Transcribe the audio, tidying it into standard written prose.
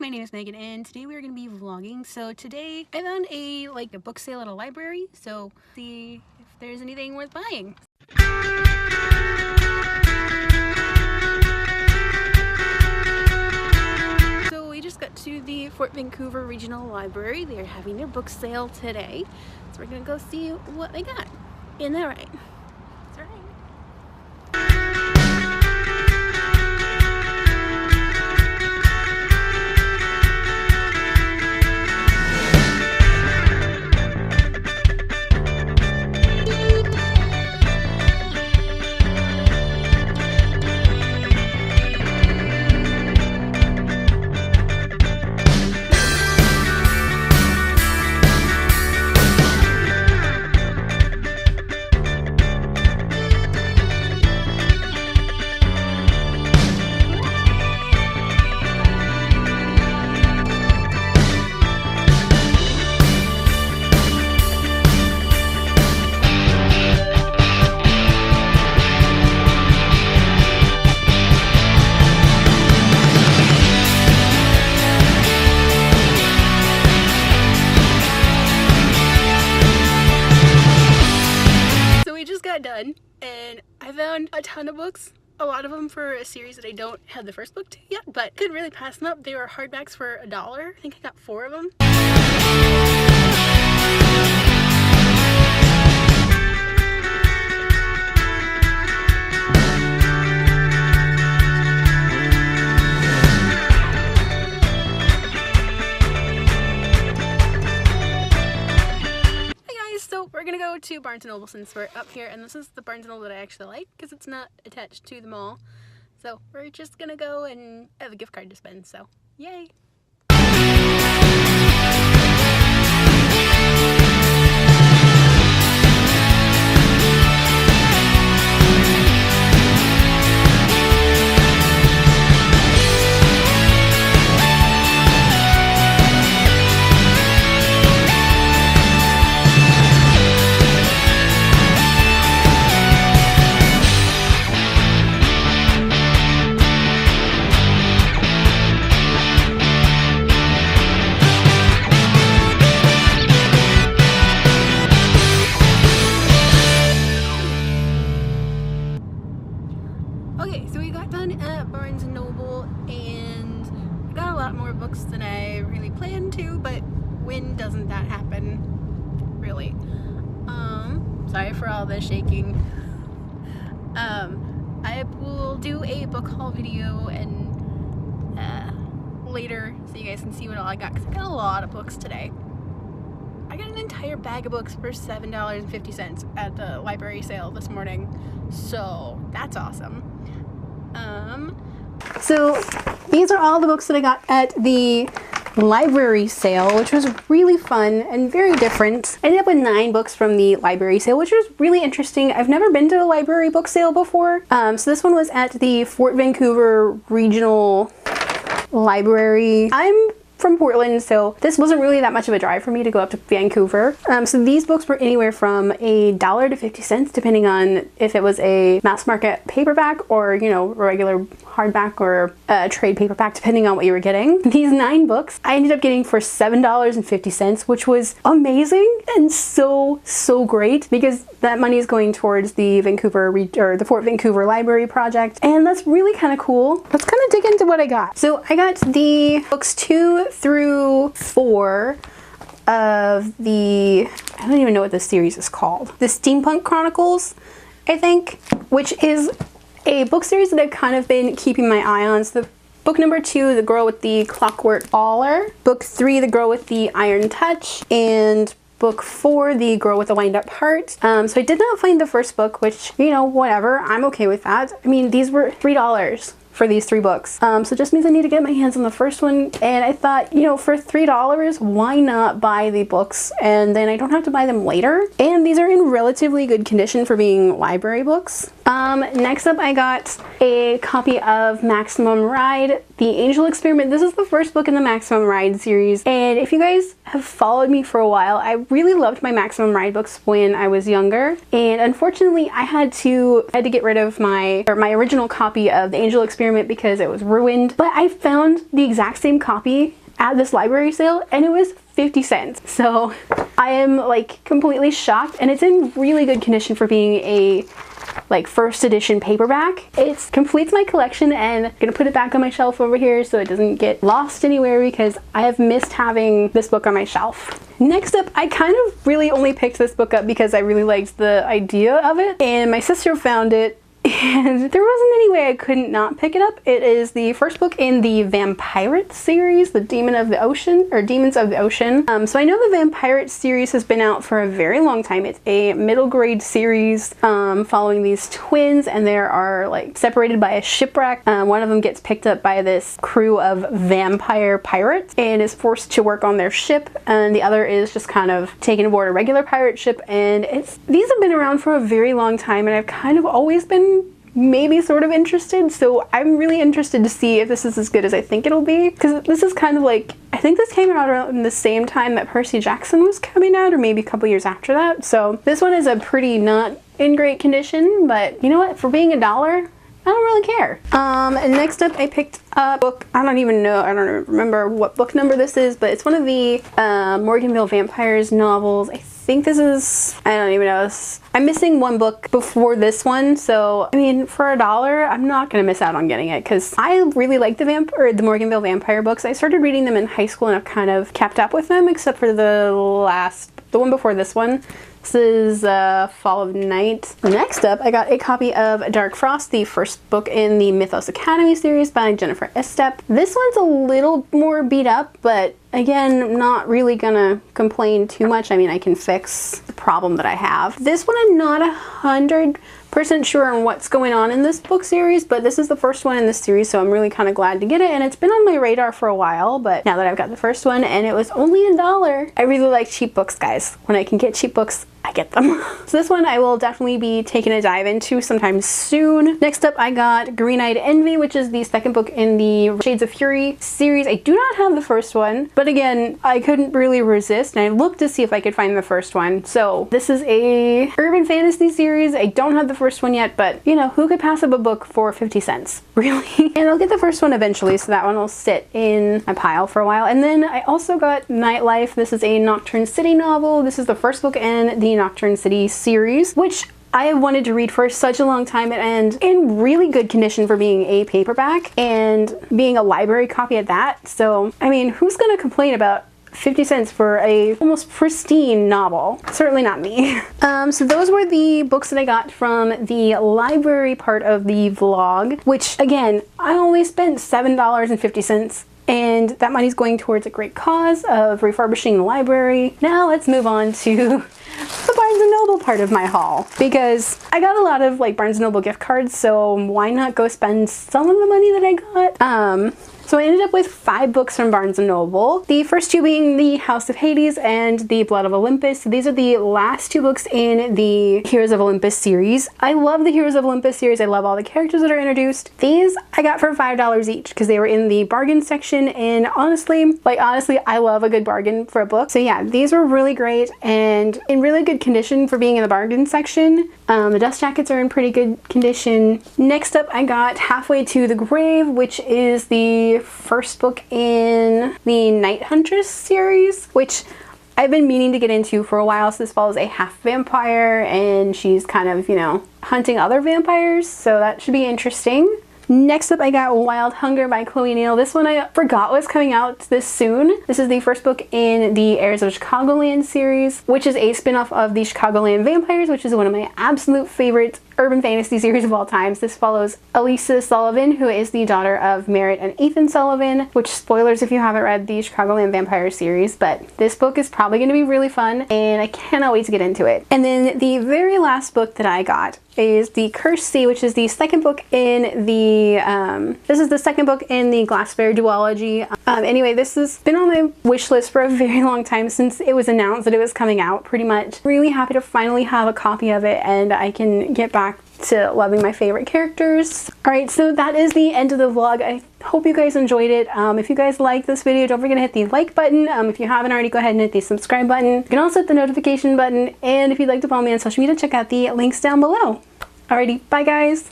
my name is Megan, and today we're going to be vlogging. So today I found a book sale at a library, so see if there's anything worth buying. So we just got to the Fort Vancouver Regional Library. They're having their book sale today, so we're going to go see what they got. Isn't that right? That's right. Done, and I found a ton of books, a lot of them for a series that I don't have the first book to yet, but couldn't really pass them up. They were hardbacks for $1. I think I got 4 of them. We're gonna go to Barnes & Noble since we're up here, and this is the Barnes & Noble that I actually like because it's not attached to the mall. So we're just gonna go and have a gift card to spend, so yay! Okay, so we got done at Barnes & Noble, and I got a lot more books than I really planned to, but when doesn't that happen, really? Sorry for all the shaking. I will do a book haul video and later so you guys can see what all I got, because I got a lot of books today. I got an entire bag of books for $7.50 at the library sale this morning, so that's awesome. So these are all the books that I got at the library sale, which was really fun and very different. I ended up with 9 books from the library sale, which was really interesting. I've never been to a library book sale before. So this one was at the Fort Vancouver Regional Library. I'm from Portland, so this wasn't really that much of a drive for me to go up to Vancouver. So these books were anywhere from $1 to 50 cents, depending on if it was a mass market paperback or, you know, regular hardback or trade paperback, depending on what you were getting. These 9 books I ended up getting for $7.50, which was amazing and so great, because that money is going towards the the Fort Vancouver Library project, and that's really kind of cool. Let's kind of dig into what I got. So I got the books 2 through 4 of the, I don't even know what this series is called, the Steampunk Chronicles, I think, which is a book series that I've kind of been keeping my eye on. So the book number 2, The Girl with the Clockwork Collar, book 3, The Girl with the Iron Touch, and book 4, The Girl with the Wind Up Heart. So I did not find the first book, which, you know, whatever, I'm okay with that. I mean, these were $3 for these 3 books. So it just means I need to get my hands on the first one, and I thought, you know, for $3, why not buy the books, and then I don't have to buy them later. And these are in relatively good condition for being library books. Next up I got a copy of Maximum Ride, The Angel Experiment. This is the first book in the Maximum Ride series, and if you guys have followed me for a while, I really loved my Maximum Ride books when I was younger, and unfortunately I had to get rid of my original copy of The Angel Experiment because it was ruined, but I found the exact same copy at this library sale and it was 50 cents. So I am like completely shocked, and it's in really good condition for being a like first edition paperback. It completes my collection, and I'm gonna put it back on my shelf over here so it doesn't get lost anywhere because I have missed having this book on my shelf. Next up, I kind of really only picked this book up because I really liked the idea of it, and my sister found it and there wasn't any way I couldn't not pick it up. It is the first book in the Vampirate series, the Demons of the Ocean. So I know the Vampirate series has been out for a very long time. It's a middle grade series following these twins, and they are like separated by a shipwreck. One of them gets picked up by this crew of vampire pirates and is forced to work on their ship, and the other is just kind of taken aboard a regular pirate ship. And these have been around for a very long time, and I've kind of always been maybe sort of interested, so I'm really interested to see if this is as good as I think it'll be, because this is kind of like, I think this came out around the same time that Percy Jackson was coming out, or maybe a couple years after that. So this one is a pretty not in great condition, but you know what, for being $1, I don't really care. And next up I picked up a book, I don't even remember what book number this is, but it's one of the Morganville Vampires novels. I think this is, I don't even know, I'm missing one book before this one, so I mean for $1 I'm not gonna miss out on getting it because I really like the Morganville Vampire books. I started reading them in high school and I've kind of kept up with them except for the one before this one. This is Fall of Night. Next up, I got a copy of Dark Frost, the first book in the Mythos Academy series by Jennifer Estep. This one's a little more beat up, but again, I'm not really gonna complain too much. I mean, I can fix the problem that I have. This one I'm not 100% sure on what's going on in this book series, but this is the first one in this series, so I'm really kind of glad to get it, and it's been on my radar for a while, but now that I've got the first one and it was only $1, I really like cheap books, guys. When I can get cheap books, I get them. So this one I will definitely be taking a dive into sometime soon. Next up I got Green-Eyed Envy, which is the second book in the Shades of Fury series. I do not have the first one, but again, I couldn't really resist and I looked to see if I could find the first one. So this is a urban fantasy series. I don't have the first one yet, but you know, who could pass up a book for 50 cents? Really? And I'll get the first one eventually, so that one will sit in my pile for a while. And then I also got Nightlife. This is a Nocturne City novel. This is the first book in the Nocturne City series, which I have wanted to read for such a long time, and in really good condition for being a paperback and being a library copy at that. So, I mean, who's gonna complain about 50 cents for a almost pristine novel? Certainly not me. So those were the books that I got from the library part of the vlog, which again, I only spent $7.50. And that money's going towards a great cause of refurbishing the library. Now let's move on to the Barnes & Noble part of my haul, because I got a lot of like Barnes & Noble gift cards, so why not go spend some of the money that I got? So I ended up with 5 books from Barnes & Noble. The first 2 being The House of Hades and The Blood of Olympus. So these are the last 2 books in the Heroes of Olympus series. I love the Heroes of Olympus series. I love all the characters that are introduced. These I got for $5 each because they were in the bargain section, and honestly, I love a good bargain for a book. So yeah, these were really great and in really good condition for being in the bargain section. The dust jackets are in pretty good condition. Next up, I got Halfway to the Grave, which is the first book in the Night Huntress series, which I've been meaning to get into for a while. So this follows a half vampire and she's kind of, you know, hunting other vampires, so that should be interesting. Next up, I got Wild Hunger by Chloe Neal. This one I forgot was coming out this soon. This is the first book in the Heirs of Chicagoland series, which is a spin-off of the Chicagoland Vampires, which is one of my absolute favorite urban fantasy series of all times. This follows Elisa Sullivan, who is the daughter of Merritt and Ethan Sullivan, which, spoilers if you haven't read the Chicagoland Vampire series, but this book is probably going to be really fun and I cannot wait to get into it. And then the very last book that I got is The Cursed Sea, which is the second book in the this is the second book in the Glassbear duology. Anyway, this has been on my wish list for a very long time, since it was announced that it was coming out, pretty much. Really happy to finally have a copy of it and I can get back to loving my favorite characters. Alright, so that is the end of the vlog. I hope you guys enjoyed it. If you guys like this video, don't forget to hit the like button. If you haven't already, go ahead and hit the subscribe button. You can also hit the notification button, and if you'd like to follow me on social media, check out the links down below. Alrighty, bye guys!